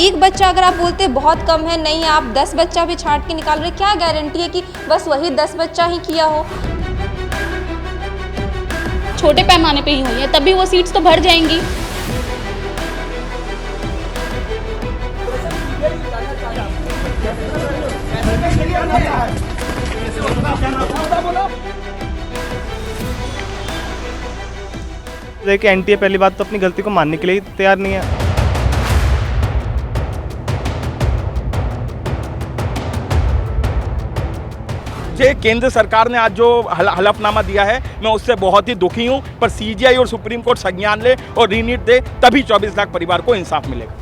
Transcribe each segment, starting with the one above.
एक बच्चा अगर आप बोलते बहुत कम है, नहीं आप 10 बच्चा भी छांट के निकाल रहे, क्या गारंटी है कि बस वही 10 बच्चा ही किया हो। छोटे पैमाने पे ही हुई है, तभी वो सीट्स तो भर जाएंगी। देखिए एनटीए पहली बात तो अपनी गलती को मानने के लिए तैयार नहीं है। जे केंद्र सरकार ने आज जो हलफनामा दिया है, मैं उससे बहुत ही दुखी हूं, पर सीजीआई और सुप्रीम कोर्ट संज्ञान ले और रीनीट दे, तभी 24 लाख परिवार को इंसाफ मिलेगा।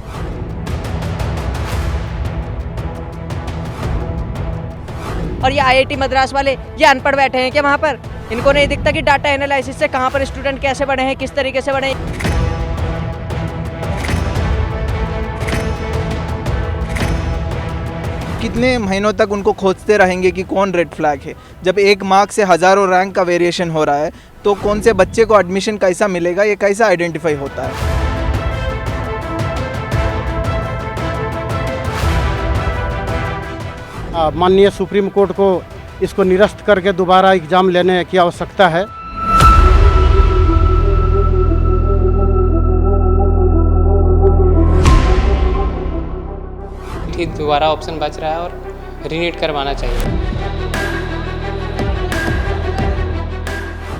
और ये आईआईटी मद्रास वाले ये अनपढ़ बैठे हैं क्या वहाँ पर? इनको नहीं दिखता कि डाटा एनालिसिस से कहाँ पर स्टूडेंट कैसे बढ़े हैं, किस तरीके से बढ़े हैं। कितने महीनों तक उनको खोजते रहेंगे कि कौन रेड फ्लैग है? जब एक मार्क से हज़ारों रैंक का वेरिएशन हो रहा है तो कौन से बच्चे को एडमिशन कैसा मिलेगा, ये कैसा आइडेंटिफाई होता है? माननीय सुप्रीम कोर्ट को इसको निरस्त करके दोबारा एग्जाम लेने की आवश्यकता है। ठीक दोबारा ऑप्शन बच रहा है और रीनीट करवाना चाहिए।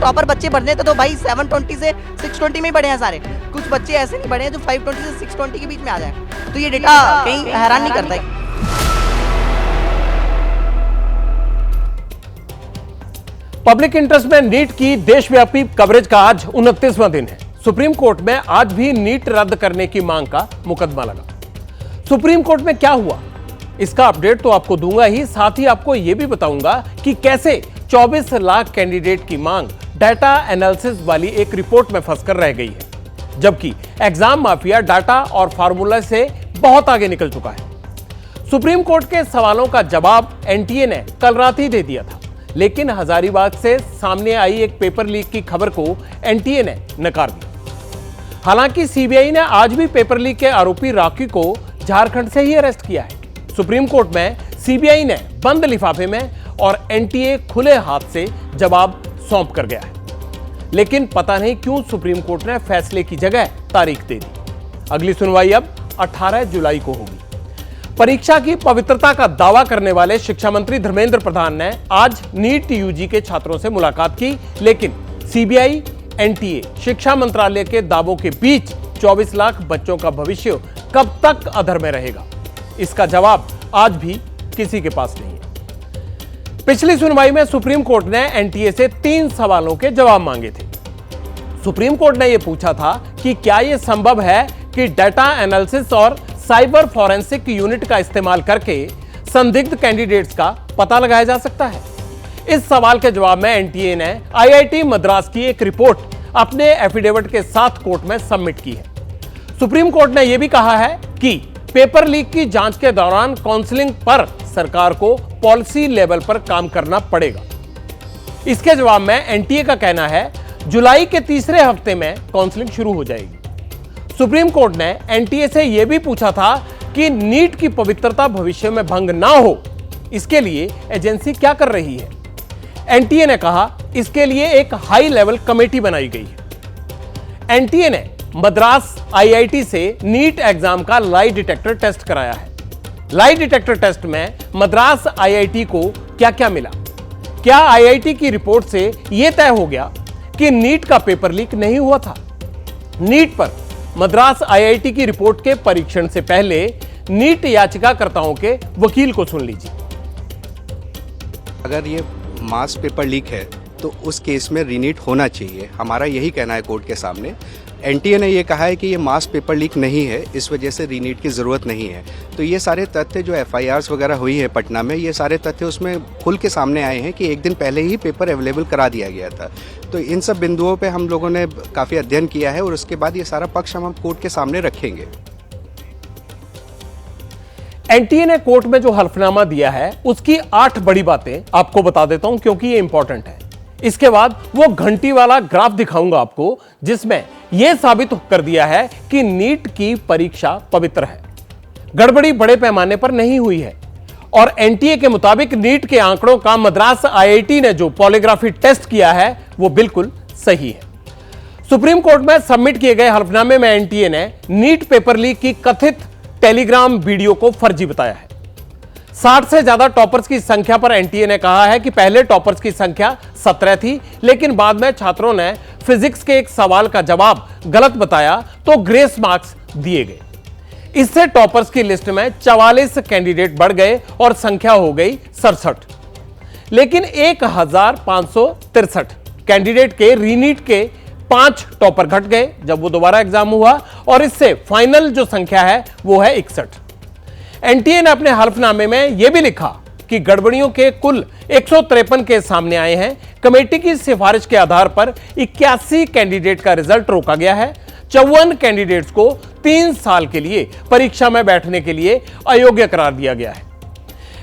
टॉपर बच्चे बढ़ने तो भाई 720 से 620 में ही बढ़े हैं सारे। कुछ बच्चे ऐसे नहीं बढ़े हैं जो 520 से 620 के बीच में आ जाए, तो ये डेटा कहीं हैरान नहीं करता है। पब्लिक इंटरेस्ट में नीट की देशव्यापी कवरेज का आज 29वां दिन है। सुप्रीम कोर्ट में आज भी नीट रद्द करने की मांग का मुकदमा लगा। सुप्रीम कोर्ट में क्या हुआ, इसका अपडेट तो आपको दूंगा ही, साथ ही आपको यह भी बताऊंगा कि कैसे 24 लाख कैंडिडेट की मांग डाटा एनालिसिस वाली एक रिपोर्ट में फंसकर रह गई है, जबकि एग्जाम माफिया डाटा और फार्मूला से बहुत आगे निकल चुका है। सुप्रीम कोर्ट के सवालों का जवाब एनटीए ने कल रात ही दे दिया था, लेकिन हजारीबाग से सामने आई एक पेपर लीक की खबर को एनटीए ने नकार दिया। हालांकि सीबीआई ने आज भी पेपर लीक के आरोपी राखी को झारखंड से ही अरेस्ट किया है। सुप्रीम कोर्ट में सीबीआई ने बंद लिफाफे में और एनटीए खुले हाथ से जवाब सौंप कर गया है, लेकिन पता नहीं क्यों सुप्रीम कोर्ट ने फैसले की जगह तारीख दे दी। अगली सुनवाई अब 18 जुलाई को होगी। परीक्षा की पवित्रता का दावा करने वाले शिक्षा मंत्री धर्मेंद्र प्रधान ने आज नीट यूजी के छात्रों से मुलाकात की, लेकिन सीबीआई, एनटीए, शिक्षा मंत्रालय के दावों के बीच 24 लाख बच्चों का भविष्य कब तक अधर में रहेगा, इसका जवाब आज भी किसी के पास नहीं है। पिछली सुनवाई में सुप्रीम कोर्ट ने एनटीए से 3 सवालों के जवाब मांगे थे। सुप्रीम कोर्ट ने यह पूछा था कि क्या यह संभव है कि डाटा एनालिसिस और साइबर फॉरेंसिक यूनिट का इस्तेमाल करके संदिग्ध कैंडिडेट्स का पता लगाया जा सकता है। इस सवाल के जवाब में एनटीए ने आईआईटी मद्रास की एक रिपोर्ट अपने एफिडेविट के साथ कोर्ट में सबमिट की है। सुप्रीम कोर्ट ने यह भी कहा है कि पेपर लीक की जांच के दौरान काउंसलिंग पर सरकार को पॉलिसी लेवल पर काम करना पड़ेगा। इसके जवाब में एनटीए का कहना है जुलाई के तीसरे हफ्ते में काउंसलिंग शुरू हो जाएगी। सुप्रीम कोर्ट ने एनटीए से यह भी पूछा था कि नीट की पवित्रता भविष्य में भंग ना हो, इसके लिए एजेंसी क्या कर रही है। एनटीए ने कहा इसके लिए एक हाई लेवल कमेटी बनाई गई है। एनटीए ने मद्रास आईआईटी से नीट एग्जाम का लाई डिटेक्टर टेस्ट कराया है। लाई डिटेक्टर टेस्ट में मद्रास आईआईटी को क्या क्या मिला? क्या आईआईटी की रिपोर्ट से यह तय हो गया कि नीट का पेपर लीक नहीं हुआ था? नीट पर मद्रास आईआईटी की रिपोर्ट के परीक्षण से पहले नीट याचिकाकर्ताओं के वकील को सुन लीजिए। अगर ये मास पेपर लीक है तो उस केस में रीनीट होना चाहिए, हमारा यही कहना है कोर्ट के सामने। एनटीए ने ये कहा है कि ये मास पेपर लीक नहीं है, इस वजह से रीनीट की ज़रूरत नहीं है। तो ये सारे तथ्य जो एफआईआर्स वगैरह हुई है पटना में, ये सारे तथ्य उसमें खुल के सामने आए हैं कि एक दिन पहले ही पेपर अवेलेबल करा दिया गया था। तो इन सब बिंदुओं पे हम लोगों ने काफ़ी अध्ययन किया है और उसके बाद ये सारा पक्ष हम कोर्ट के सामने रखेंगे। एनटीए ने कोर्ट में जो हल्फनामा दिया है उसकी 8 बड़ी बातें आपको बता देता हूं, क्योंकि ये इंपॉर्टेंट है। इसके बाद वो घंटी वाला ग्राफ दिखाऊंगा आपको, जिसमें यह साबित कर दिया है कि नीट की परीक्षा पवित्र है। गड़बड़ी बड़े पैमाने पर नहीं हुई है और एनटीए के मुताबिक नीट के आंकड़ों का मद्रास आईआईटी ने जो पॉलीग्राफी टेस्ट किया है वो बिल्कुल सही है। सुप्रीम कोर्ट में सबमिट किए गए हलफनामे में एनटीए ने नीट पेपर लीक की कथित टेलीग्राम वीडियो को फर्जी बताया है। 60 से ज्यादा टॉपर्स की संख्या पर एनटीए ने कहा है कि पहले टॉपर्स की संख्या 17 थी, लेकिन बाद में छात्रों ने फिजिक्स के एक सवाल का जवाब गलत बताया तो ग्रेस मार्क्स दिए गए। इससे टॉपर्स की लिस्ट में 44 कैंडिडेट बढ़ गए और संख्या हो गई 67। लेकिन 1563 कैंडिडेट के रीनीट के 5 टॉपर घट गए जब वो दोबारा एग्जाम हुआ और इससे फाइनल जो संख्या है वो है 61। एनटीए ने अपने हलफनामे में यह भी लिखा कि गड़बड़ियों के कुल 153 केस सामने आए हैं। कमेटी की सिफारिश के आधार पर 81 कैंडिडेट का रिजल्ट रोका गया है। 54 कैंडिडेट्स को 3 साल के लिए परीक्षा में बैठने के लिए अयोग्य करार दिया गया है।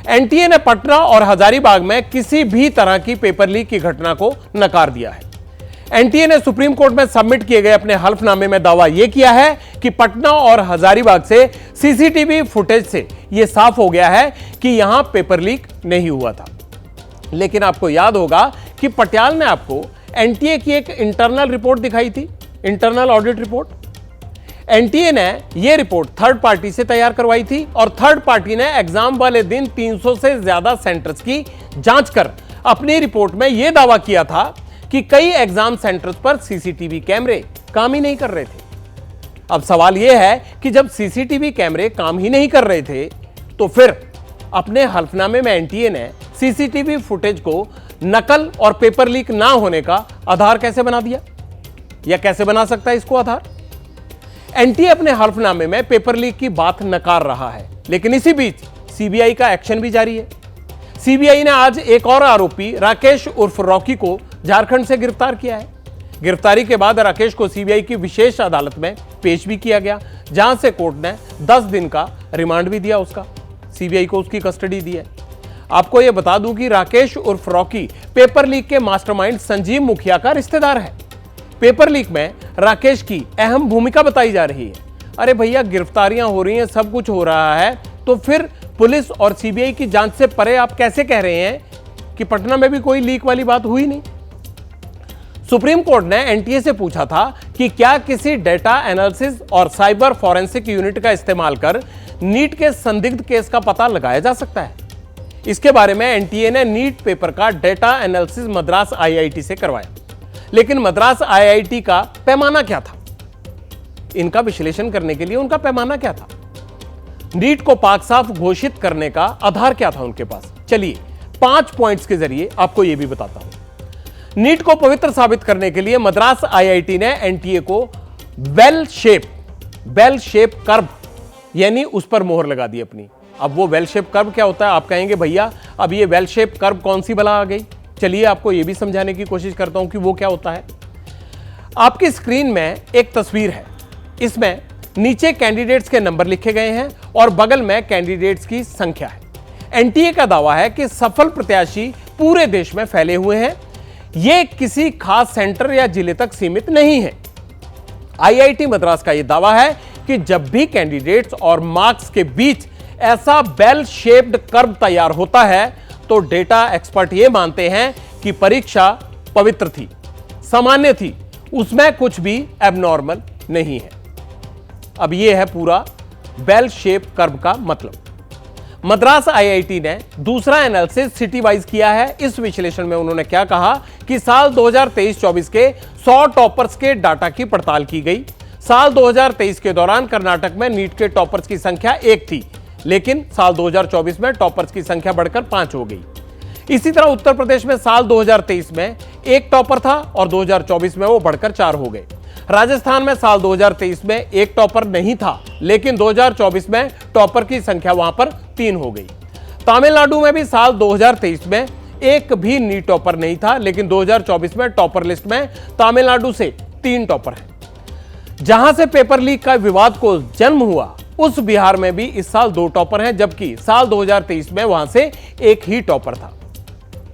एनटीए ने पटना और हजारीबाग में किसी भी तरह की पेपर लीक की घटना को नकार दिया है। एनटीए ने सुप्रीम कोर्ट में सबमिट किए गए अपने हलफनामे में दावा यह किया है कि पटना और हजारीबाग से सीसीटीवी फुटेज से यह साफ हो गया है कि यहां पेपर लीक नहीं हुआ था। लेकिन आपको याद होगा कि पटियाल ने आपको एनटीए की एक इंटरनल रिपोर्ट दिखाई थी, इंटरनल ऑडिट रिपोर्ट। एनटीए ने यह रिपोर्ट थर्ड पार्टी से तैयार करवाई थी और थर्ड पार्टी ने एग्जाम वाले दिन 300 से ज्यादा सेंटर्स की जांच कर अपनी रिपोर्ट में यह दावा किया था कि कई एग्जाम सेंटर्स पर सीसीटीवी कैमरे काम ही नहीं कर रहे थे। अब सवाल यह है कि जब सीसीटीवी कैमरे काम ही नहीं कर रहे थे तो फिर अपने हलफनामे में एनटीए ने सीसीटीवी फुटेज को नकल और पेपर लीक ना होने का आधार कैसे बना दिया या कैसे बना सकता है इसको आधार? एनटीए अपने हलफनामे में पेपर लीक की बात नकार रहा है, लेकिन इसी बीच सीबीआई का एक्शन भी जारी है। सीबीआई ने आज एक और आरोपी राकेश उर्फ रॉकी को झारखंड से गिरफ्तार किया है। गिरफ्तारी के बाद राकेश को सीबीआई की विशेष अदालत में पेश भी किया गया, जहां से कोर्ट ने 10 दिन का रिमांड भी दिया उसका, सीबीआई को उसकी कस्टडी दी है। आपको यह बता दूं कि राकेश उर्फ रॉकी पेपर लीक के मास्टरमाइंड संजीव मुखिया का रिश्तेदार है। पेपर लीक में राकेश की अहम भूमिका बताई जा रही है। अरे भैया, गिरफ्तारियां हो रही हैं, सब कुछ हो रहा है, तो फिर पुलिस और सीबीआई की जांच से परे आप कैसे कह रहे हैं कि पटना में भी कोई लीक वाली बात हुई नहीं? सुप्रीम कोर्ट ने एनटीए से पूछा था कि क्या किसी डेटा एनालिसिस और साइबर फॉरेंसिक यूनिट का इस्तेमाल कर नीट के संदिग्ध केस का पता लगाया जा सकता है। इसके बारे में एनटीए ने नीट पेपर का डेटा एनालिसिस मद्रास आईआईटी से करवाया, लेकिन मद्रास आईआईटी का पैमाना क्या था? इनका विश्लेषण करने के लिए उनका पैमाना क्या था? नीट को पाक साफ घोषित करने का आधार क्या था उनके पास? चलिए 5 पॉइंट्स के जरिए आपको यह भी बताता हूं। नीट को पवित्र साबित करने के लिए मद्रास आईआईटी ने एनटीए को बेल शेप कर्व यानी उस पर मोहर लगा दी अपनी। अब वो बेल शेप कर्व क्या होता है? आप कहेंगे भैया अब ये बेल शेप कर्व कौन सी बला आ गई? चलिए आपको यह भी समझाने की कोशिश करता हूं कि वो क्या होता है। आपकी स्क्रीन में एक तस्वीर है, इसमें नीचे कैंडिडेट्स के नंबर लिखे गए हैं और बगल में कैंडिडेट्स की संख्या है। एनटीए का दावा है कि सफल प्रत्याशी पूरे देश में फैले हुए हैं, ये किसी खास सेंटर या जिले तक सीमित नहीं है। आईआईटी मद्रास का यह दावा है कि जब भी कैंडिडेट्स और मार्क्स के बीच ऐसा बेल शेप्ड कर्व तैयार होता है तो डेटा एक्सपर्ट ये मानते हैं कि परीक्षा पवित्र थी, सामान्य थी, उसमें कुछ भी एबनॉर्मल नहीं है। अब यह है पूरा बेल शेप कर्व का मतलब। मद्रास आईआईटी ने दूसरा एनालिसिस सिटी वाइज किया है। इस विश्लेषण में उन्होंने क्या कहा कि साल 2023-24 के 100 टॉपर्स के डाटा की पड़ताल की गई। साल 2023 के दौरान कर्नाटक में नीट के टॉपर्स की संख्या 1 थी, लेकिन साल 2024 में टॉपर्स की संख्या बढ़कर 5 हो गई। इसी तरह उत्तर प्रदेश में साल 2023 में 1 टॉपर था और 2024 में वो बढ़कर 4 हो गए। राजस्थान में साल 2023 में 1 टॉपर नहीं था, लेकिन 2024 में टॉपर की संख्या वहां पर 3 हो गई। तमिलनाडु में भी साल 2023 में एक भी नीट टॉपर नहीं था, लेकिन 2024 में टॉपर लिस्ट में तमिलनाडु से 3 टॉपर हैं। जहां से पेपर लीक का विवाद को जन्म हुआ उस बिहार में भी इस साल 2 टॉपर हैं, जबकि साल 2023 में वहां से 1 ही टॉपर था।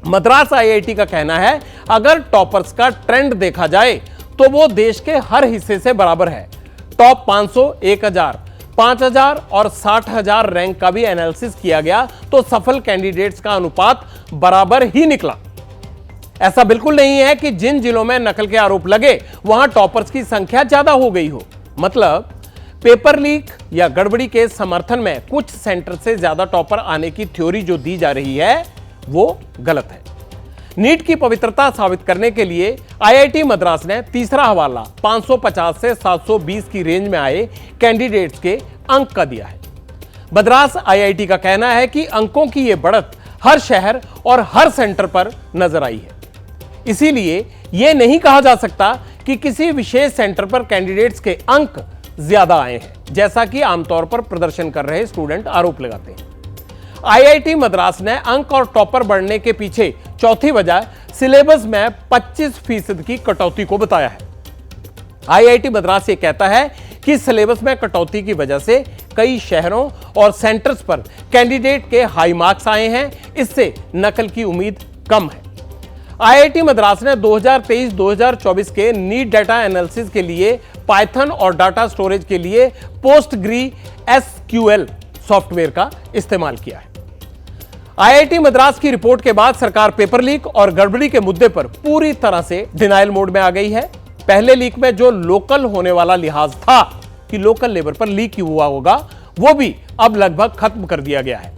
मद्रास आईआईटी का कहना है अगर टॉपर्स का ट्रेंड देखा जाए तो वो देश के हर हिस्से से बराबर है। टॉप 500, 1000, 5000 और 60000 रैंक का भी एनालिसिस किया गया तो सफल कैंडिडेट्स का अनुपात बराबर ही निकला। ऐसा बिल्कुल नहीं है कि जिन जिलों में नकल के आरोप लगे वहां टॉपर्स की संख्या ज्यादा हो गई हो। मतलब पेपर लीक या गड़बड़ी के समर्थन में कुछ सेंटर से ज्यादा टॉपर आने की थ्योरी जो दी जा रही है वो गलत है। नीट की पवित्रता साबित करने के लिए आईआईटी मद्रास ने तीसरा हवाला 550 से 720 की रेंज में आए कैंडिडेट्स के अंक का दिया है। मद्रास आईआईटी का कहना है कि अंकों की यह बढ़त हर शहर और हर सेंटर पर नजर आई है। इसीलिए यह नहीं कहा जा सकता कि किसी विशेष सेंटर पर कैंडिडेट्स के अंक ज्यादा आए हैं, जैसा कि आमतौर पर प्रदर्शन कर रहे स्टूडेंट आरोप लगाते हैं। आईआईटी मद्रास ने अंक और टॉपर बढ़ने के पीछे चौथी वजह सिलेबस में 25% की कटौती को बताया है। आईआईटी मद्रास ये कहता है कि सिलेबस में कटौती की वजह से कई शहरों और सेंटर्स पर कैंडिडेट के हाई मार्क्स आए हैं, इससे नकल की उम्मीद कम है। आईआईटी मद्रास ने 2023-2024 के नीट डाटा एनालिसिस के लिए पाइथन और डाटा स्टोरेज के लिए PostgreSQL सॉफ्टवेयर का इस्तेमाल किया है। आईआईटी मद्रास की रिपोर्ट के बाद सरकार पेपर लीक और गड़बड़ी के मुद्दे पर पूरी तरह से डिनायल मोड में आ गई है। पहले लीक में जो लोकल होने वाला लिहाज था कि लोकल लेवल पर लीक हुआ होगा, वो भी अब लगभग खत्म कर दिया गया है।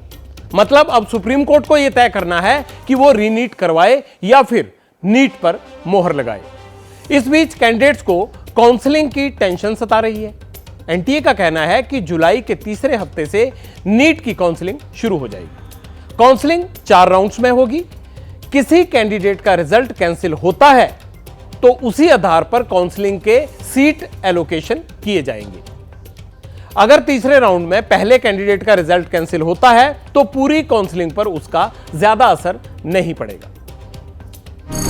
मतलब अब सुप्रीम कोर्ट को यह तय करना है कि वो रीनीट करवाए या फिर नीट पर मोहर लगाए। इस बीच कैंडिडेट्स को काउंसलिंग की टेंशन सता रही है। एनटीए का कहना है कि जुलाई के तीसरे हफ्ते से नीट की काउंसलिंग शुरू हो जाएगी। काउंसलिंग 4 राउंड्स में होगी। किसी कैंडिडेट का रिजल्ट कैंसिल होता है तो उसी आधार पर काउंसलिंग के सीट एलोकेशन किए जाएंगे। अगर तीसरे राउंड में पहले कैंडिडेट का रिजल्ट कैंसिल होता है तो पूरी काउंसलिंग पर उसका ज्यादा असर नहीं पड़ेगा।